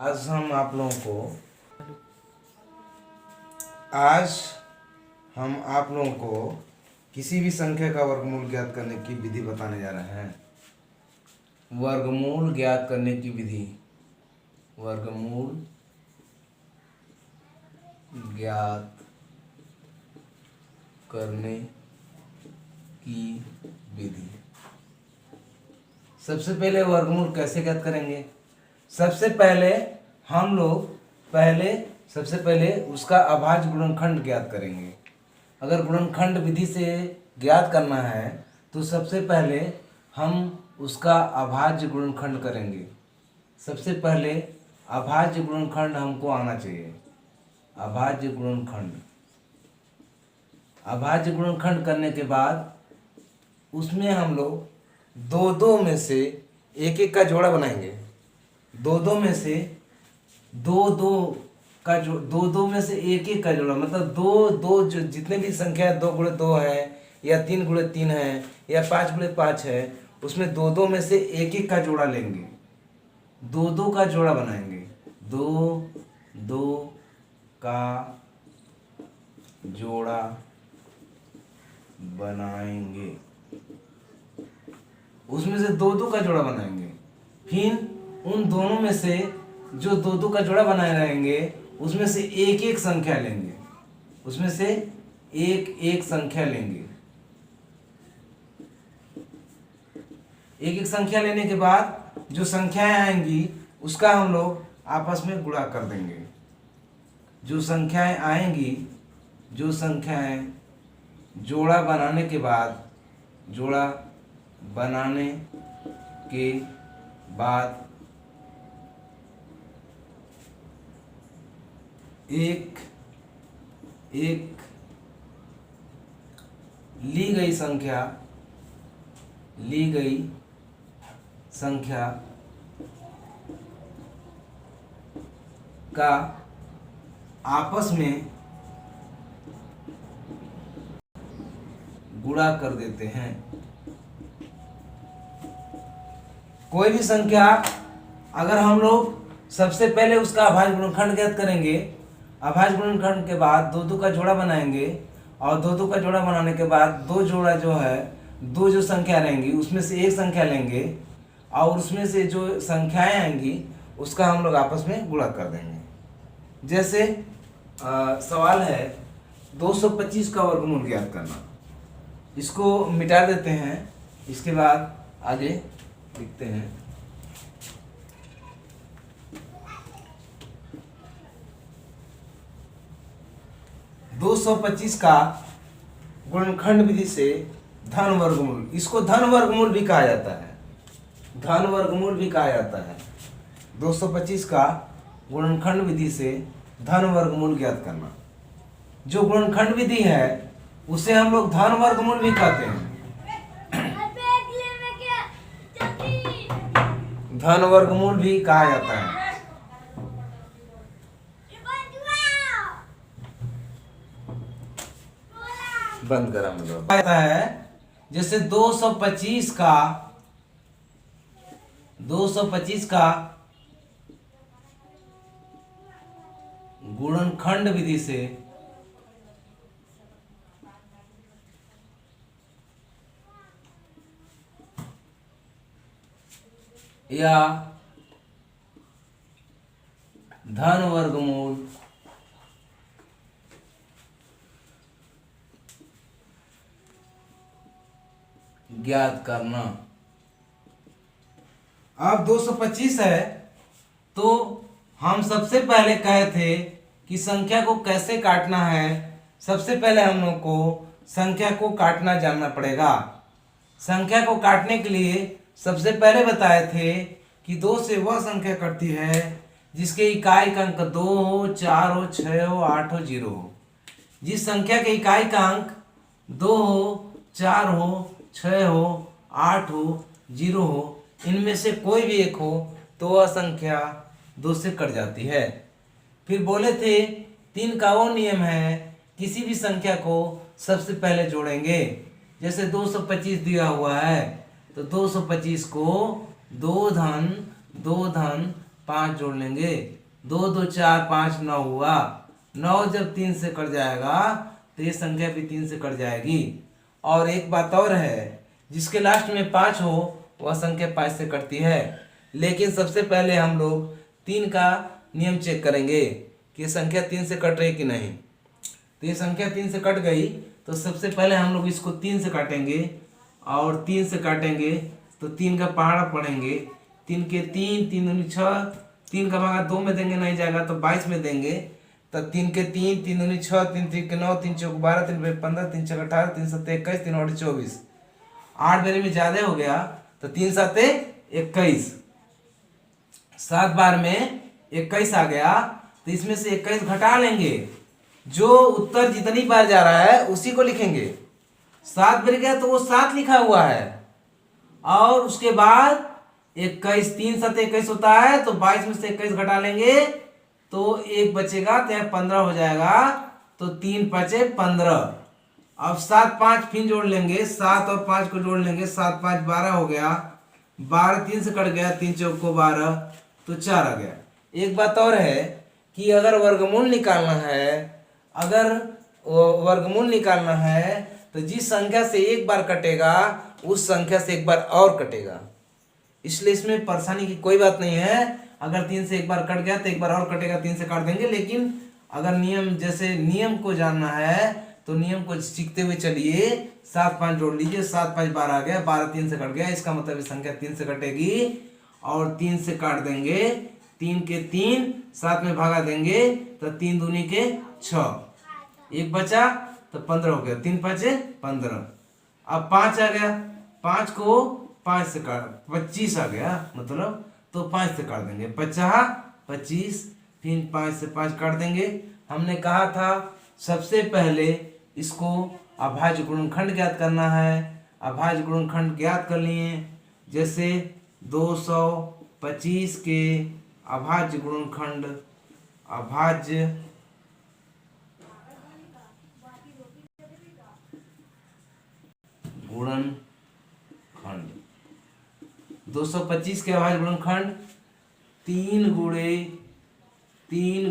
आज हम आप लोगों को आज हम आप लोगों को किसी भी संख्या का वर्गमूल ज्ञात करने की विधि बताने जा रहे हैं। वर्गमूल ज्ञात करने की विधि, वर्गमूल ज्ञात करने की विधि। सबसे पहले वर्गमूल कैसे ज्ञात करेंगे? सबसे पहले उसका अभाज्य गुणनखंड ज्ञात करेंगे। अगर गुणनखंड विधि से ज्ञात करना है तो सबसे पहले हम उसका अभाज्य गुणनखंड करेंगे। सबसे पहले अभाज्य गुणनखंड हमको आना चाहिए। अभाज्य गुणनखंड करने के बाद उसमें हम लोग दो में से एक का जोड़ा बनाएंगे। दो में से एक का जोड़ा, मतलब दो जो जितने भी संख्या 2 × 2 है या 3 × 3 है या 5 × 5 है, उसमें दो में से एक का जोड़ा लेंगे। दो का जोड़ा बनाएंगे। दो का जोड़ा बनाएंगे। उसमें से दो का जोड़ा बनाएंगे। फिर उन दोनों में से जो दो का जोड़ा बनाए रहेंगे उसमें से एक संख्या लेंगे। उसमें से एक संख्या लेंगे। एक संख्या लेने के बाद जो संख्याएं आएंगी उसका हम लोग आपस में गुणा कर देंगे। जो संख्याएं आएंगी, जो संख्याएं जोड़ा बनाने के बाद एक ली गई संख्या का आपस में गुणा कर देते हैं। कोई भी संख्या अगर हम लोग सबसे पहले उसका अभाज्य गुणनखंड ज्ञात करेंगे, अभाज्य गुणनखंड के बाद दो का जोड़ा बनाएंगे और दो का जोड़ा बनाने के बाद दो जोड़ा जो है, दो जो संख्या रहेंगी उसमें से एक संख्या लेंगे और उसमें से जो संख्याएं आएंगी उसका हम लोग आपस में गुणा कर देंगे। जैसे सवाल है 225 का वर्गमूल ज्ञात करना। इसको मिटा देते हैं, इसके बाद आगे लिखते हैं। दो 225 का गुणनखंड विधि से धन वर्गमूल, इसको धन वर्गमूल भी कहा जाता है। धन वर्गमूल भी कहा जाता है। 225 का गुणनखंड विधि से धन वर्गमूल ज्ञात करना। जो गुणनखंड विधि है उसे हम लोग धन वर्गमूल भी कहते हैं। धन वर्गमूल भी कहा जाता है। बंद करा मतलब कहता है। जैसे 225 का गुणनखंड विधि से या धन वर्गमूल ज्ञात करना। अब 225 है तो हम सबसे पहले कहे थे कि संख्या को कैसे काटना है। सबसे पहले हम लोग को संख्या को काटना जानना पड़ेगा। संख्या को काटने के लिए सबसे पहले बताए थे कि 2 से वह संख्या कटती है जिसके इकाई का अंक 2 हो, 4 हो, 6 हो, 8 हो, 0 हो। जिस संख्या के इकाई का अंक 2 हो, 4 हो, 6 हो, 8 हो, 0 हो, इनमें से कोई भी एक हो तो वह संख्या 2 से कट जाती है। फिर बोले थे 3 का वो नियम है, किसी भी संख्या को सबसे पहले जोड़ेंगे। जैसे 225 दिया हुआ है तो 225 को 2 धन 5 जोड़ लेंगे, 2 2 4 5 9 हुआ। 9 जब 3 से कट जाएगा तो ये संख्या भी 3 से कट जाएगी। और एक बात और है, जिसके लास्ट में 5 हो वह संख्या 5 से कटती है। लेकिन सबसे पहले हम लोग 3 का नियम चेक करेंगे कि संख्या 3 से कट रही कि नहीं। तो ये संख्या 3 से कट गई तो सबसे पहले हम लोग इसको 3 से काटेंगे और 3 से काटेंगे तो 3 का पहाड़ा पढ़ेंगे। 3 के 3, 3 दूनी 6, 3 का भागा 2 में देंगे नहीं जाएगा तो 22 में देंगे। तो 3 के 3, 3 दूनी 6, 3 3 के 9, 3 चौक 12, 3 5 15, 3 6 18, 3 7 21, 3 8 24। 8 बार में ज्यादा हो गया तो 3 7 21, 7 बार में 21 आ गया तो इसमें से 21 घटा लेंगे। जो उत्तर जितनी बार जा रहा है उसी को लिखेंगे। 7 बार गया तो वो 7 लिखा हुआ है। और उसके बाद 21, 3 7 21 होता है तो 22 में से 21 घटा लेंगे तो 1 बचेगा तो यह 15 हो जाएगा। तो 3 5 15। अब 7 5 फिर जोड़ लेंगे, 7 और 5 को जोड़ लेंगे, 7 5 12 हो गया। 12 3 से कट गया, 3 चौक को 12 तो 4 आ गया। एक बात और है कि अगर वर्गमूल निकालना है, तो जिस संख्या से एक बार कटेगा उस संख्या से एक बार और कटेगा। इसलिए इसमें परेशानी की कोई बात नहीं है। अगर 3 से एक बार कट गया तो एक बार और कटेगा, 3 से काट देंगे। लेकिन अगर नियम को जानना है तो नियम को सीखते हुए चलिए। 7 5 जोड़ लीजिए, 7 5 12 आ गया, 12 3 से कट गया, इसका मतलब ये संख्या 3 से कटेगी। और 3 से काट देंगे, 3 के 3, 7 में भागा देंगे तो 3 दूनी के 6, 1 बचा तो 15 हो गया, 3 5 15। अब 5 आ गया, 5 को 5 से काट 25 आ गया, मतलब तो 5 से काट देंगे, 50 25, फिर 5 से 5 काट देंगे। हमने कहा था सबसे पहले इसको अभाज्य गुणनखंड ज्ञात करना है। अभाज्य गुणनखंड ज्ञात कर लिए, जैसे 225 के अभाज्य गुणनखंड, अभाज्य गुणनखंड 225 के अभाज्य गुणनखंड 3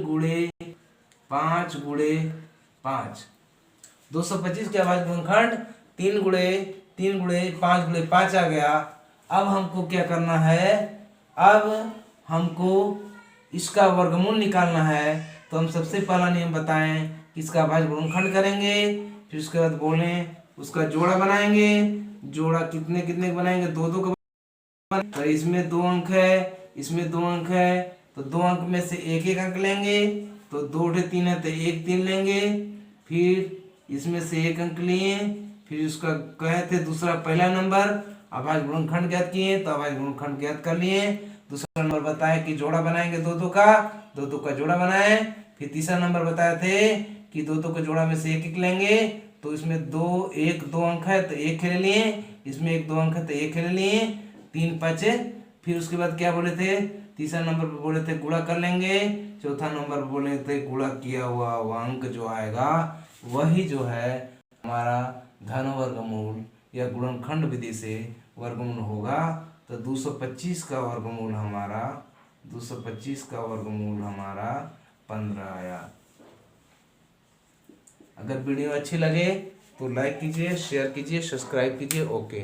गुणे 5 गुणे 5। 225 के अभाज्य गुणनखंड 3 गुणे 5 गुणे 5 आ गया। अब हमको क्या करना है, अब हमको इसका वर्गमूल निकालना है। तो हम सबसे पहला नियम बताएं कि इसका अभाज्य गुणनखंड करेंगे, फिर उसके बाद बोलें उसका जोड़ा बनाएंगे। जोड़ा कितने कितने बनाएंगे, 2 2 का। तो इसमें 2 अंक है, इसमें 2 अंक है, तो 2 अंक में से एक एक अंक लेंगे। तो 2 3 है तो 1 3 लेंगे। फिर इसमें से एक अंक लिए, फिर उसका कहे थे दूसरा पहला नंबर अभाज्य गुणनखंड ज्ञात किए तो अभाज्य गुणनखंड ज्ञात कर लिए। दूसरा नंबर बताया कि जोड़ा बनाएंगे 2 2 का, 2 2 का जोड़ा बनाए। फिर तीसरा नंबर बताए थे कि 2 2 के जोड़ा में से एक एक लेंगे। तो इसमें 2 अंक है तो 1 ले लिए, इसमें 1 2 अंक है तो 1 ले लिए, 3 5। फिर उसके बाद क्या बोले थे, तीसरा नंबर पर बोले थे गुणा कर लेंगे। चौथा नंबर पर बोले थे गुणा किया हुआ वह अंक जो आएगा वही जो है हमारा धन वर्गमूल या गुणनखंड विधि से वर्गमूल होगा। तो 225 का वर्गमूल हमारा 15 आया। अगर वीडियो अच्छी लगे तो लाइक कीजिए, शेयर कीजिए, सब्सक्राइब कीजिए। ओके।